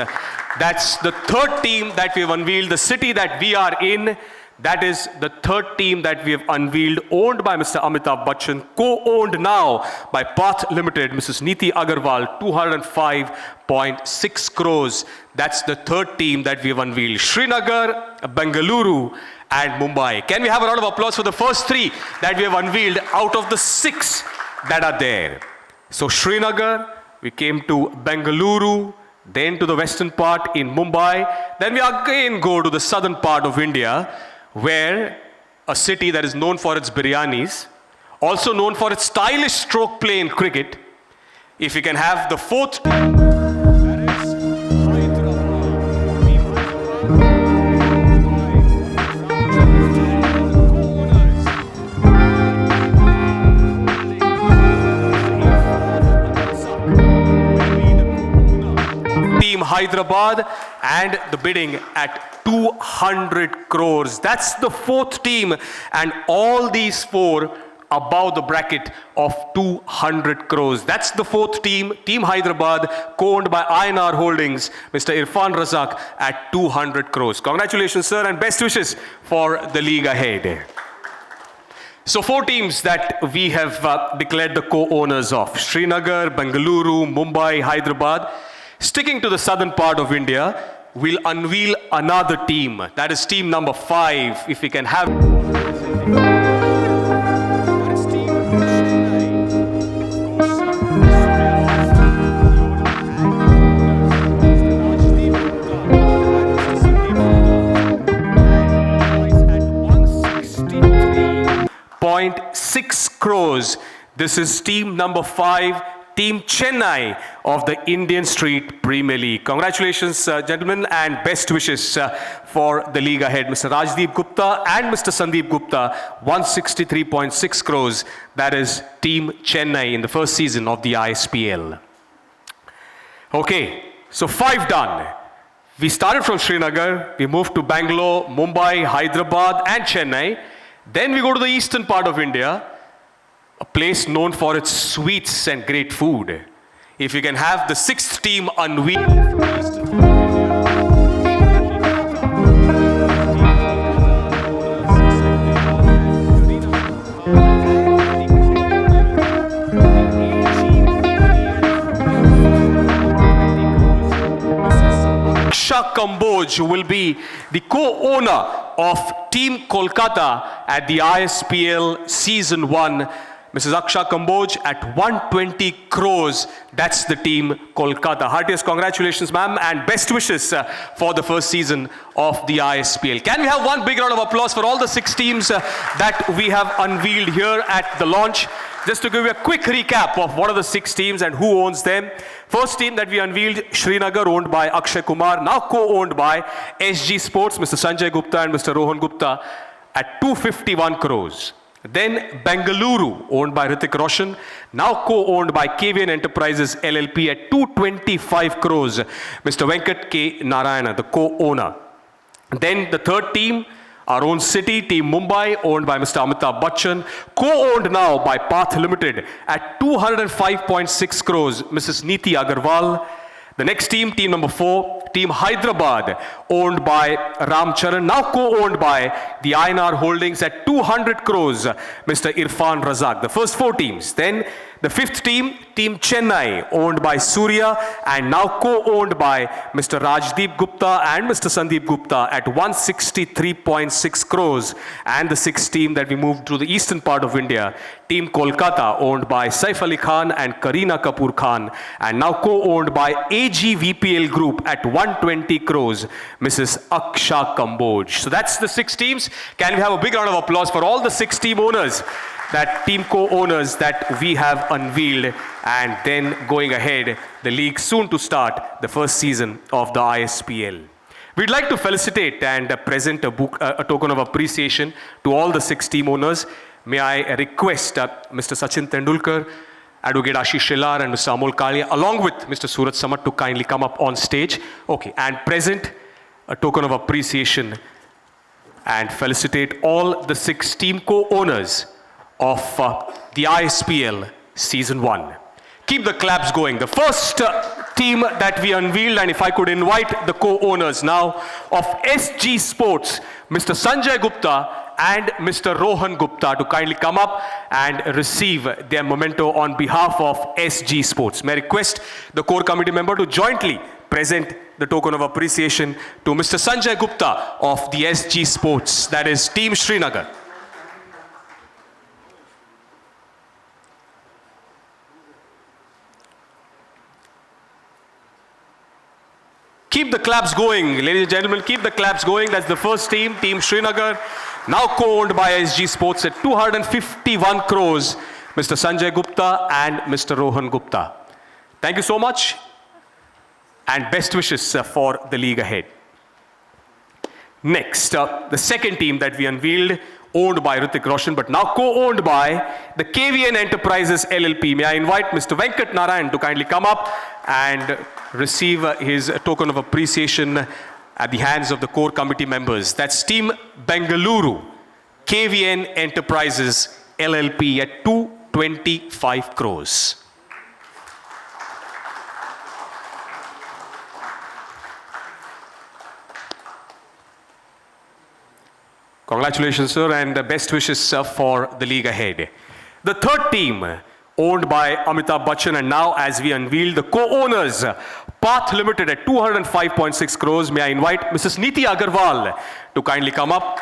That's the third team that we've unveiled. The city that we are in, that is the third team that we have unveiled, owned by Mr. Amitabh Bachchan, co-owned now by Path Limited, Mrs. Neeti Agarwal, 205.6 crores. That's the third team that we have unveiled. Srinagar, Bengaluru, and Mumbai. Can we have a round of applause for the first 3 that we have unveiled out of the 6 that are there? So Srinagar, we came to Bengaluru, then to the western part in Mumbai. Then we again go to the southern part of India, where a city that is known for its biryanis, also known for its stylish stroke play in cricket. If we can have the fourth. Team Hyderabad, and the bidding at 200 crores. That's the fourth team, and all these 4 above the bracket of 200 crores. That's the fourth team, Team Hyderabad, co-owned by INR Holdings, Mr. Irfan Razak, at 200 crores. Congratulations, sir, and best wishes for the league ahead. So 4 teams that we have declared the co-owners of: Srinagar, Bengaluru, Mumbai, Hyderabad. Sticking to the southern part of India, we'll unveil another team. That is team number 5, if we can have. .6 crores. This is team number 5, Team Chennai of the Indian Street Premier League. Congratulations, gentlemen, and best wishes for the league ahead. Mr. Rajdeep Gupta and Mr. Sandeep Gupta, 163.6 crores. That is Team Chennai in the first season of the ISPL. Okay, so 5 done. We started from Srinagar, we moved to Bangalore, Mumbai, Hyderabad, and Chennai. Then we go to the eastern part of India, a place known for its sweets and great food. If you can have the 6th team unveiled. Kamboj will be the co-owner of Team Kolkata at the ISPL Season 1. Mrs. Aksha Kamboj at 120 crores. That's the team Kolkata. Heartiest congratulations, ma'am, and best wishes for the first season of the ISPL. Can we have one big round of applause for all the 6 teams that we have unveiled here at the launch? Just to give you a quick recap of what are the 6 teams and who owns them. First team that we unveiled, Srinagar, owned by Akshay Kumar, now co-owned by SG Sports, Mr. Sanjay Gupta and Mr. Rohan Gupta, at 251 crores. Then Bengaluru, owned by Hrithik Roshan, now co-owned by KVN Enterprises LLP at 225 crores. Mr. Venkat K. Narayana, the co-owner. Then the third team, our own city, Team Mumbai, owned by Mr. Amitabh Bachchan, co-owned now by Path Limited at 205.6 crores, Mrs. Neeti Agarwal. The next team, team number 4, Team Hyderabad, owned by Ram Charan, now co-owned by the INR Holdings at 200 crores, Mr. Irfan Razak. The first 4 teams. Then The fifth team, Team Chennai, owned by Surya and now co-owned by Mr. Rajdeep Gupta and Mr. Sandeep Gupta at 163.6 crores. And the sixth team that we moved to the eastern part of India, Team Kolkata, owned by Saif Ali Khan and Kareena Kapoor Khan, and now co-owned by AGVPL Group at 120 crores, Mrs. Aksha Kamboj. So that's the six teams. Can we have a big round of applause for all the six team owners, that team co-owners that we have unveiled, and then going ahead, the league soon to start the first season of the ISPL. We'd like to felicitate and present a token of appreciation to all the six team owners. May I request Mr. Sachin Tendulkar, Advocate Ashish Shelar and Mr. Amol Kalia, along with Mr. Suraj Samat, to kindly come up on stage. Okay, and present a token of appreciation and felicitate all the six team co-owners of the ISPL Season 1. Keep the claps going. The first team that we unveiled, and if I could invite the co-owners now of SG Sports, Mr. Sanjay Gupta and Mr. Rohan Gupta, to kindly come up and receive their memento on behalf of SG Sports. May I request the core committee member to jointly present the token of appreciation to Mr. Sanjay Gupta of the SG Sports, that is Team Srinagar. Keep the claps going, ladies and gentlemen, keep the claps going. That's the first team, Team Srinagar, now co-owned by SG Sports at 251 crores, Mr. Sanjay Gupta and Mr. Rohan Gupta. Thank you so much, and best wishes for the league ahead. Next, the second team that we unveiled, owned by Hrithik Roshan, but now co-owned by the KVN Enterprises LLP. May I invite Mr. Venkat Narayan to kindly come up and receive his token of appreciation at the hands of the core committee members. That's Team Bengaluru, KVN Enterprises LLP at 225 crores. Congratulations, sir, and best wishes for the league ahead. The third team, owned by Amitabh Bachchan, and now, as we unveil, the co-owners, Path Limited at 205.6 crores. May I invite Mrs. Neeti Agarwal to kindly come up.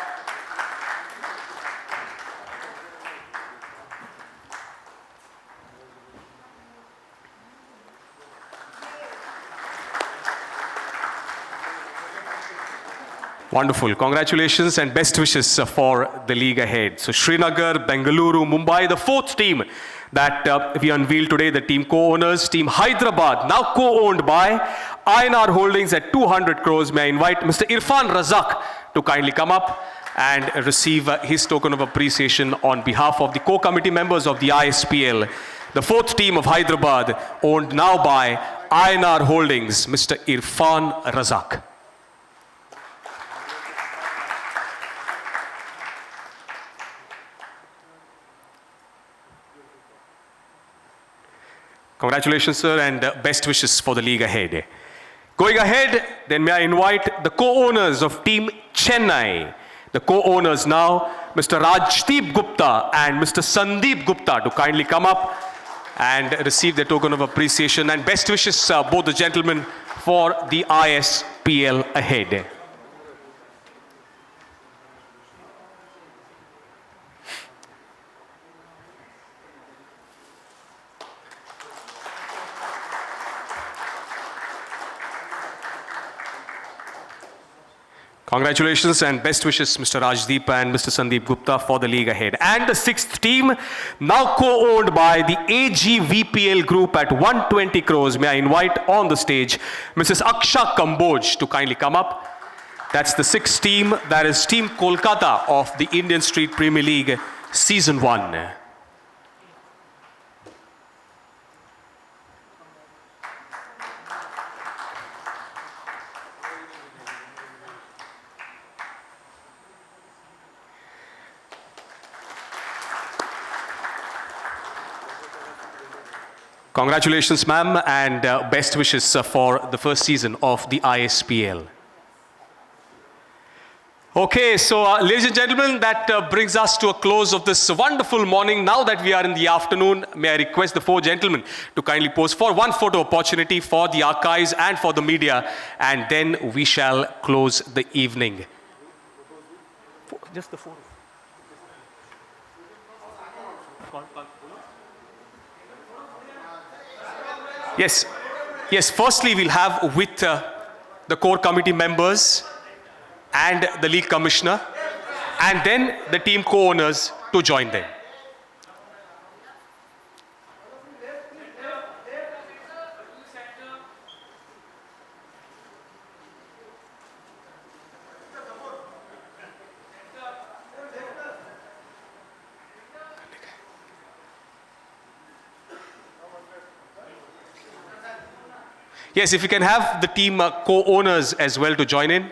Wonderful. Congratulations and best wishes for the league ahead. So Srinagar, Bengaluru, Mumbai, the fourth team that we unveiled today, the team co-owners, Team Hyderabad, now co-owned by INR Holdings at 200 crores. May I invite Mr. Irfan Razak to kindly come up and receive his token of appreciation on behalf of the co-committee members of the ISPL. The fourth team of Hyderabad, owned now by INR Holdings, Mr. Irfan Razak. Congratulations, sir, and best wishes for the league ahead. Going ahead, then may I invite the co-owners of Team Chennai. The co-owners now, Mr. Rajdeep Gupta and Mr. Sandeep Gupta, to kindly come up and receive their token of appreciation, and best wishes, both the gentlemen, for the ISPL ahead. Congratulations and best wishes, Mr. Rajdeep and Mr. Sandeep Gupta, for the league ahead. And the sixth team, now co-owned by the AGVPL Group at 120 crores. May I invite on the stage Mrs. Aksha Kamboj to kindly come up. That's the sixth team, that is Team Kolkata of the Indian Street Premier League Season 1. Congratulations, ma'am, and best wishes for the first season of the ISPL. Okay, so ladies and gentlemen, that brings us to a close of this wonderful morning. Now that we are in the afternoon, may I request the four gentlemen to kindly pose for one photo opportunity for the archives and for the media, and then we shall close the evening. Just the four. Yes, yes. Firstly, we'll have with the core committee members and the league commissioner, and then the team co-owners to join them. Yes, if you can have the team co-owners as well to join in.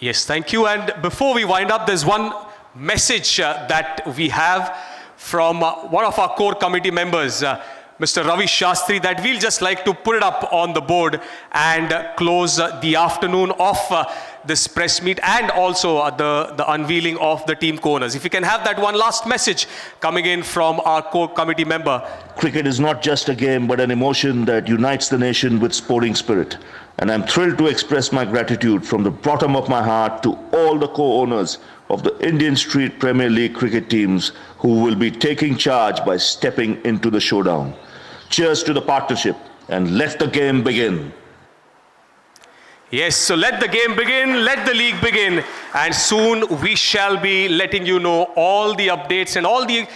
Yes, thank you. And before we wind up, there's one message that we have from one of our core committee members, Mr. Ravi Shastri, that we'll just like to put it up on the board and close the afternoon of this press meet, and also the unveiling of the team co-owners. If you can have that one last message coming in from our core committee member. Cricket is not just a game, but an emotion that unites the nation with sporting spirit. And I'm thrilled to express my gratitude from the bottom of my heart to all the co-owners of the Indian Street Premier League cricket teams who will be taking charge by stepping into the showdown. Cheers to the partnership, and let the game begin. Yes, so let the game begin, let the league begin, and soon we shall be letting you know all the updates and all the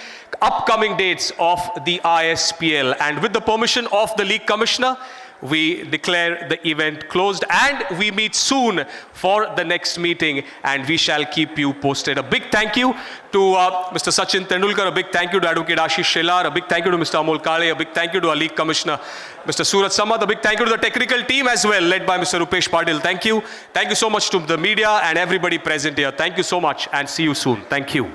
upcoming dates of the ISPL. And with the permission of the league commissioner, we declare the event closed, and we meet soon for the next meeting, and we shall keep you posted. A big thank you to Mr. Sachin Tendulkar, a big thank you to Advocate Ashish Shelar, a big thank you to Mr. Amol Kale, a big thank you to our league commissioner, Mr. Surat Samad, a big thank you to the technical team as well, led by Mr. Rupesh Patil. Thank you. Thank you so much to the media and everybody present here. Thank you so much, and see you soon. Thank you.